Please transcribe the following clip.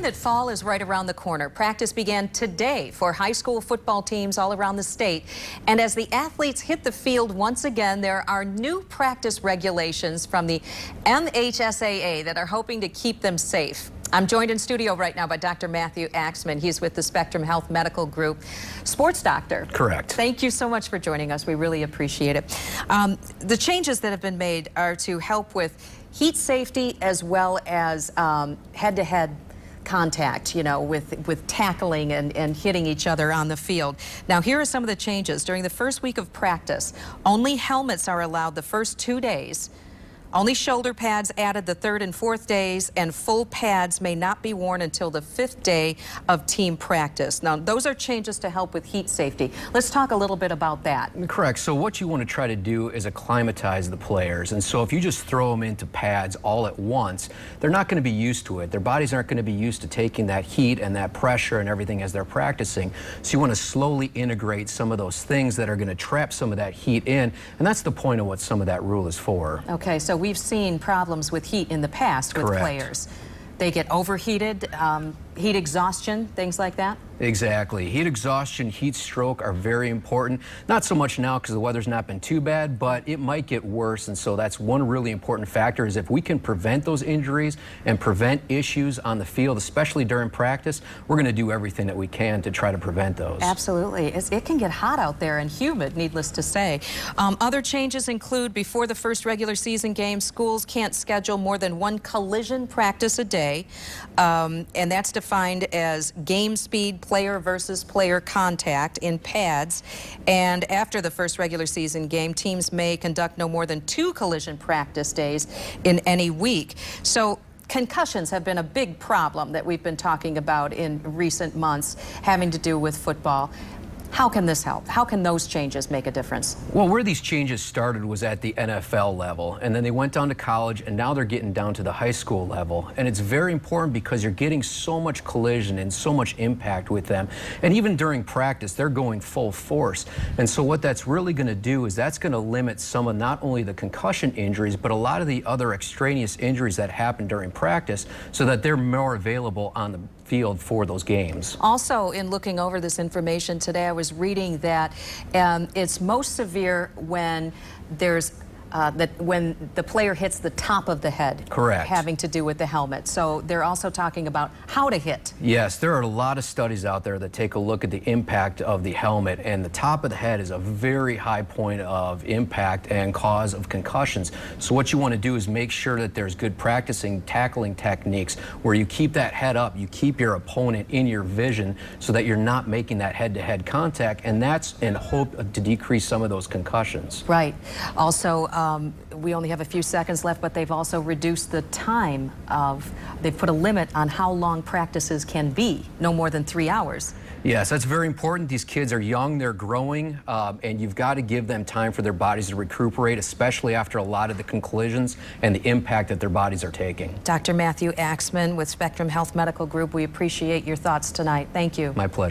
That fall is right around the corner. Practice began today for high school football teams all around the state. And as the athletes hit the field once again, there are new practice regulations from the MHSAA that are hoping to keep them safe. I'm joined in studio right now by Dr. Matthew Axtman. He's with the Spectrum Health Medical Group. Sports doctor. Correct. Thank you so much for joining us. We really appreciate it. The changes that have been made are to help with heat safety as well as head-to-head contact, you know, with tackling and hitting each other on the field. Now, here are some of the changes. During the first week of practice, only helmets are allowed the first 2 days. Only shoulder pads added the third and fourth days, and full pads may not be worn until the 5th day of team practice. Now, those are changes to help with heat safety. Let's talk a little bit about that. Correct. So what you want to try to do is acclimatize the players. And so if you just throw them into pads all at once, they're not going to be used to it. Their bodies aren't going to be used to taking that heat and that pressure and everything as they're practicing. So you want to slowly integrate some of those things that are going to trap some of that heat in. And that's the point of what some of that rule is for. Okay, so we've seen problems with heat in the past with players. They get overheated, heat exhaustion, things like that? Exactly. Heat exhaustion, heat stroke are very important. Not so much now because the weather's not been too bad, but it might get worse. And so that's one really important factor is if we can prevent those injuries and prevent issues on the field, especially during practice, we're going to do everything that we can to try to prevent those. Absolutely. It can get hot out there and humid, needless to say. Other changes include before the first regular season game, schools can't schedule more than one collision practice a day. And that's defined as game speed, player versus player contact in pads. And after the first regular season game, teams may conduct no more than 2 collision practice days in any week. So concussions have been a big problem that we've been talking about in recent months having to do with football. How can this help? How can those changes make a difference? Well, where these changes started was at the NFL level, and then they went down to college, and now they're getting down to the high school level. And it's very important because you're getting so much collision and so much impact with them. And even during practice, they're going full force. And so what that's really going to do is that's going to limit some of not only the concussion injuries, but a lot of the other extraneous injuries that happen during practice so that they're more available on the field for those games. Also, in looking over this information today, I was reading that it's most severe when there's when the player hits the top of the head. Correct. Having to do with the helmet. So they're also talking about how to hit. Yes, there are a lot of studies out there that take a look at the impact of the helmet, and the top of the head is a very high point of impact and cause of concussions. So what you want to do is make sure that there's good practicing tackling techniques where you keep that head up, you keep your opponent in your vision so that you're not making that head-to-head contact, and that's in hope to decrease some of those concussions. Right. Also, we only have a few seconds left, but they've also reduced the time they've put a limit on how long practices can be, no more than 3 hours. Yes, that's very important. These kids are young, they're growing, and you've got to give them time for their bodies to recuperate, especially after a lot of the collisions and the impact that their bodies are taking. Dr. Matthew Axtman with Spectrum Health Medical Group, we appreciate your thoughts tonight. Thank you. My pleasure.